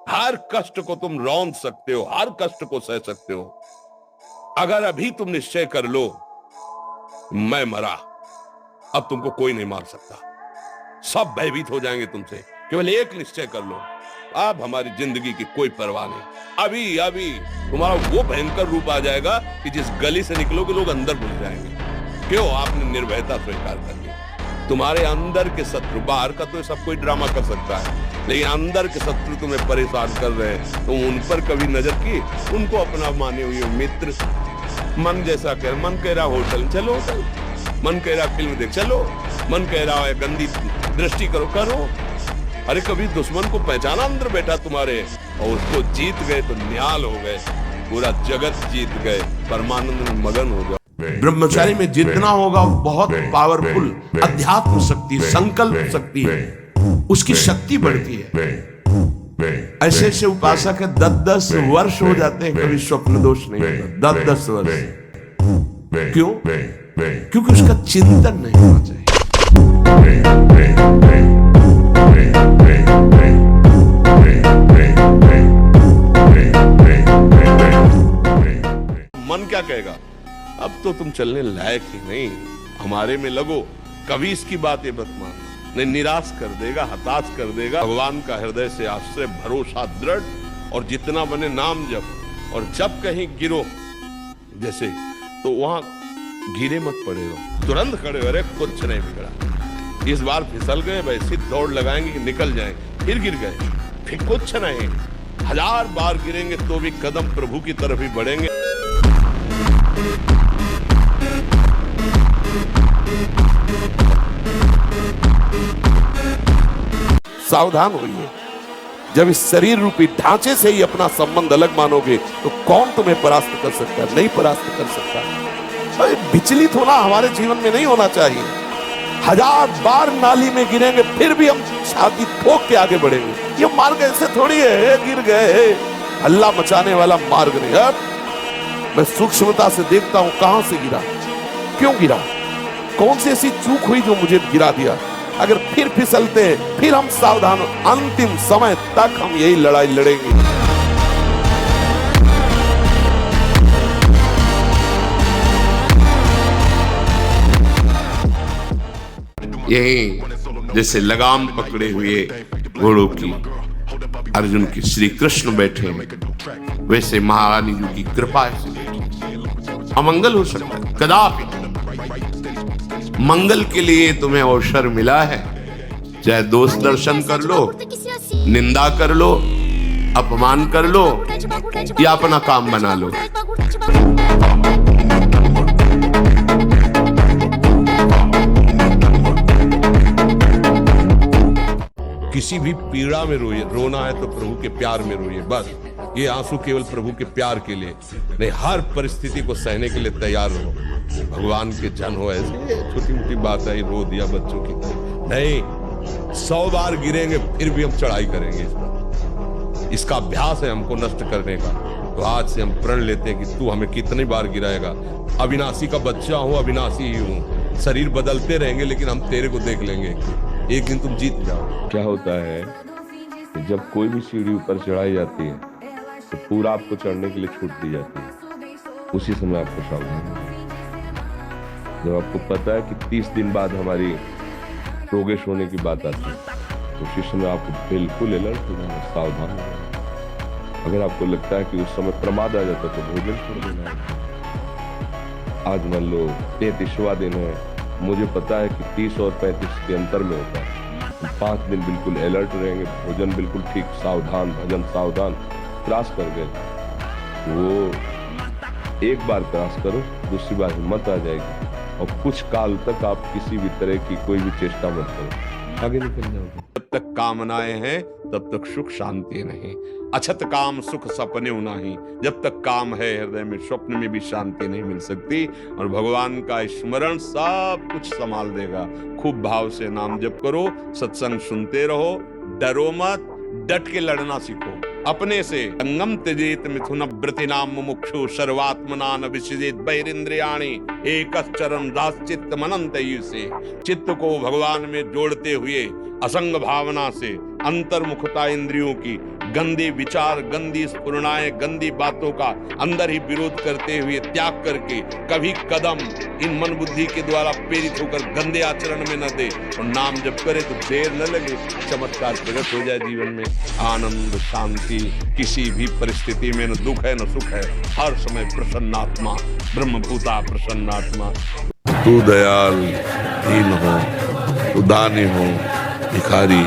हर कष्ट को तुम रौंद सकते हो, हर कष्ट को सह सकते हो। अगर अभी तुम निश्चय कर लो मैं मरा, अब तुमको कोई नहीं मार सकता, सब भयभीत हो जाएंगे तुमसे। केवल एक निश्चय कर लो, अब हमारी जिंदगी की कोई परवाह नहीं। अभी अभी तुम्हारा वो भयंकर रूप आ जाएगा कि जिस गली से निकलोगे लोग अंदर घुस जाएंगे। क्यों? आपने निर्भयता स्वीकार कर ली। तुम्हारे अंदर के शत्रु, बाहर का तो सब कोई ड्रामा कर सकता है, लेकिन अंदर के शत्रु तुम्हें परेशान कर रहे हैं, तुम उन पर कभी नजर की? उनको अपना माने हुए मित्र, मन जैसा कर, मन कह रहा होटल चलो, मन कह रहा फिल्म देख चलो, मन कह रहा है गंदी दृष्टि करो करो। अरे कभी दुश्मन को पहचाना अंदर बैठा तुम्हारे, और उसको जीत गए तो निहाल हो गए, पूरा जगत जीत गए, परमानंद में मगन हो गए। ब्रह्मचारी में जितना होगा बहुत पावरफुल अध्यात्म शक्ति, संकल्प शक्ति, उसकी शक्ति बढ़ती है। ऐसे ऐसे उपासक है 10-10 वर्ष हो जाते हैं, कभी स्वप्न दोष नहीं होता। 10-10 वर्ष। क्यों? क्योंकि उसका चिंतन नहीं होना चाहिए। मन क्या कहेगा? अब तो तुम चलने लायक ही नहीं, हमारे में लगो, कभी इसकी बातें मत मानो, नहीं निराश कर देगा, हताश कर देगा। भगवान का हृदय से आश्रय, भरोसा दृढ़, और जितना बने नाम जप, और जब कहीं गिरो जैसे तो वहां गिरे मत पड़े हो, तुरंत खड़े हो, अरे कुछ नहीं बिगड़ा, इस बार फिसल गए, वैसे दौड़ लगाएंगे कि निकल जाएंगे, फिर गिर गए, फिर कुछ नहीं, 1000 बार गिरेंगे तो भी कदम प्रभु की तरफ ही बढ़ेंगे। सावधान होइए, जब इस शरीर रूपी ढांचे से ही अपना संबंध अलग मानोगे तो कौन तुम्हें परास्त कर सकता है? नहीं परास्त कर सकता। विचलित होना हमारे जीवन में नहीं होना चाहिए। 1000 बार नाली में गिरेंगे फिर भी हम छाती ठोक के आगे बढ़ेंगे। ये मार्ग ऐसे थोड़ी है गिर गए, हल्ला मचाने वाला मार्ग नहीं। अब मैं सूक्ष्मता से देखता हूं कहां से गिरा, क्यों गिरा, कौन सी ऐसी चूक हुई जो मुझे गिरा दिया। अगर फिर फिसलते हैं फिर हम सावधान, अंतिम समय तक हम यही लड़ाई लड़ेंगे। यही जैसे लगाम पकड़े हुए घोड़ों की अर्जुन की श्री कृष्ण बैठे, वैसे महारानी जी की कृपा से बैठे। अमंगल हो सकता है, कदापि मंगल के लिए तुम्हें अवसर मिला है। चाहे दोष दर्शन कर लो, निंदा कर लो, अपमान कर लो, या अपना काम बना लो। किसी भी पीड़ा में रोइए, रोना है तो प्रभु के प्यार में रोइए, बस। ये आंसू केवल प्रभु के प्यार के लिए नहीं, हर परिस्थिति को सहने के लिए तैयार रहो। भगवान के जन हो, ऐसे छोटी मोटी बात है, रो दिया बच्चों की नहीं, 100 बार गिरेंगे फिर भी हम चढ़ाई करेंगे। इस पर इसका अभ्यास है हमको नष्ट करने का। तो आज से हम प्रण लेते हैं कि तू हमें कितनी बार गिराएगा। अविनाशी का बच्चा हूं, अविनाशी ही हूं, शरीर बदलते रहेंगे लेकिन हम तेरे को देख लेंगे, एक दिन तुम जीत जाओ। क्या होता है कि जब कोई भी सीढ़ी ऊपर चढ़ाई जाती है तो पूरा आपको चढ़ने के लिए छूट दी जाती है, उसी समय आपको सावधान। जब आपको पता है कि 30 दिन बाद हमारी प्रोग्रेस होने की बात आती है तो उसी समय आपको बिल्कुल अलर्ट हो जाना, सावधान हो जाना। अगर आपको लगता है कि उस समय प्रमाद आ जाता तो भोजन छोड़ देना है। आज मान लो 33वां दिन है, मुझे पता है कि 30 और 35 के अंतर में होता है, 5 दिन बिल्कुल अलर्ट रहेंगे, भोजन बिल्कुल ठीक, सावधान, भजन सावधान। क्रॉस कर गए वो एक बार क्रॉस करो, दूसरी बार हिम्मत आ जाएगी, और कुछ काल तक आप किसी भी तरह की कोई भी चेष्टा मत करो, आगे निकल जाओगे। जब तक कामनाएं हैं तब तक सुख शांति नहीं, अछत काम सुख सपने नहीं। जब तक काम है हृदय में, स्वप्न में भी शांति नहीं मिल सकती। और भगवान का स्मरण सब कुछ संभाल देगा। खूब भाव से नाम जप करो, सत्संग सुनते रहो, डरो मत, डट के लड़ना सीखो अपने से। संगम त्यजेत मिथुन व्रति नाम मुमुक्षु सर्वात्मना न विसृजेत बहिरिंद्रियाणि एकश्चरन् दाश्चित्त मनंत से। चित्त को भगवान में जोड़ते हुए असंग भावना से, अंतर्मुखता इंद्रियों की, गंदे विचार, गंदी स्फुरणाएं, गंदी बातों का अंदर ही विरोध करते हुए त्याग करके कभी कदम इन मन बुद्धि के द्वारा प्रेरित होकर गंदे आचरण में न दे और नाम जप करे तो देर न लगे, चमत्कार प्रकट हो जाए जीवन में। आनंद, शांति, किसी भी परिस्थिति में न दुख है न सुख है, हर समय प्रसन्नात्मा, ब्रह्मभूता प्रसन्नात्मा। तू दयाल दीन हो, तू दानी हो, भिखारी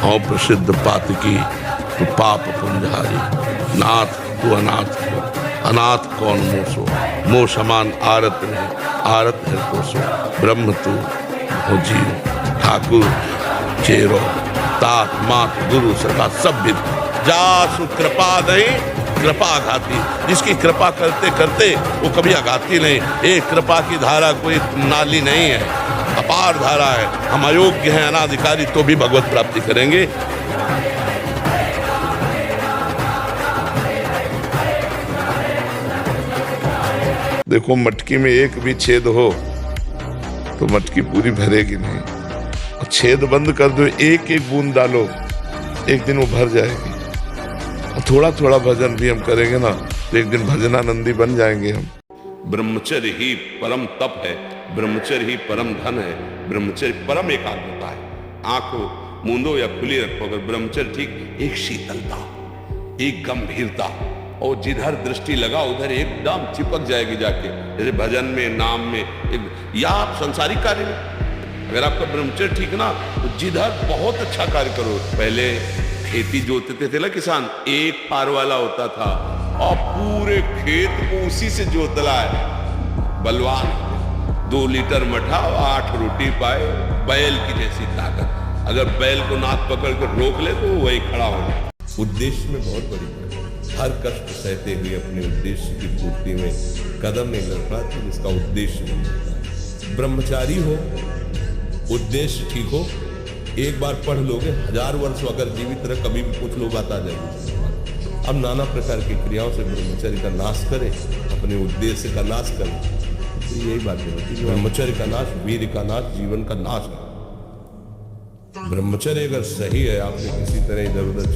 हो, प्रसिद्ध पातकी, तू पाप पुंजहारी। नाथ तू अनाथ हो, अनाथ कौन मोसो, मोह समान आरत नहीं, आरत है कोसो। ब्रह्म तू हो जीव, ठाकुर चेरो, तात मात गुरु सखा सब भी जासु कृपा नहीं, कृपा आघाती। जिसकी कृपा करते करते वो कभी आघाती नहीं। एक कृपा की धारा कोई नाली नहीं है, अपार धारा है। हम अयोग्य हैं, अनाधिकारी, तो भी भगवत प्राप्ति करेंगे। देखो, मटकी में एक भी छेद हो तो मटकी पूरी भरेगी नहीं, और छेद बंद कर दो, एक एक बूंद डालो, एक दिन वो भर जाएगी। और थोड़ा थोड़ा भजन भी हम करेंगे ना तो एक दिन भजनानंदी बन जाएंगे हम। ब्रह्मचर्य ही परम तप है, ब्रह्मचर्य ही परम धन है, ब्रह्मचर्य परम एकाग्रता है। आंखों मूंदो या खुली रखो, अगर ब्रह्मचर्य ठीक, एक शीतलता, एक गंभीरता, और जिधर दृष्टि लगा उधर एकदम चिपक जाएगी जाके, जैसे भजन में, नाम में, या आप संसारिक कार्य में। अगर आपका ब्रह्मचर्य ठीक ना तो जिधर बहुत अच्छा कार्य करो। पहले खेती जोतते थे ना किसान, एक पार वाला होता था और पूरे खेत को उसी से जोतला है। बलवान 2 लीटर मठा और 8 रोटी पाए, बैल की जैसी ताकत। अगर बैल को नाक पकड़ कर रोक ले तो वही खड़ा होगा। उद्देश्य में बहुत बड़ी बात, हर कष्ट सहते हुए अपने उद्देश्य की पूर्ति में कदम नहीं लग पाते, जिसका उद्देश्य नहीं होता। ब्रह्मचारी हो, उद्देश्य ठीक हो, एक बार पढ़ लोगे, 1000 वर्ष अगर जीवित रहे कभी भी कुछ लोग आता जाएंगे। अब नाना प्रकार की क्रियाओं से ब्रह्मचर्य का नाश करें, अपने उद्देश्य का नाश करें, तो यही बात है। ब्रह्मचर्य का नाश, वीर का नाश, जीवन का नाश। ब्रह्मचर्य अगर सही है, आपने किसी तरह इधर उधर,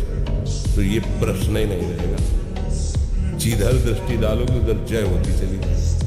तो ये प्रश्न ही नहीं रहेगा। जिधर दृष्टि डालोगे उधर जय होती चली जाएगी।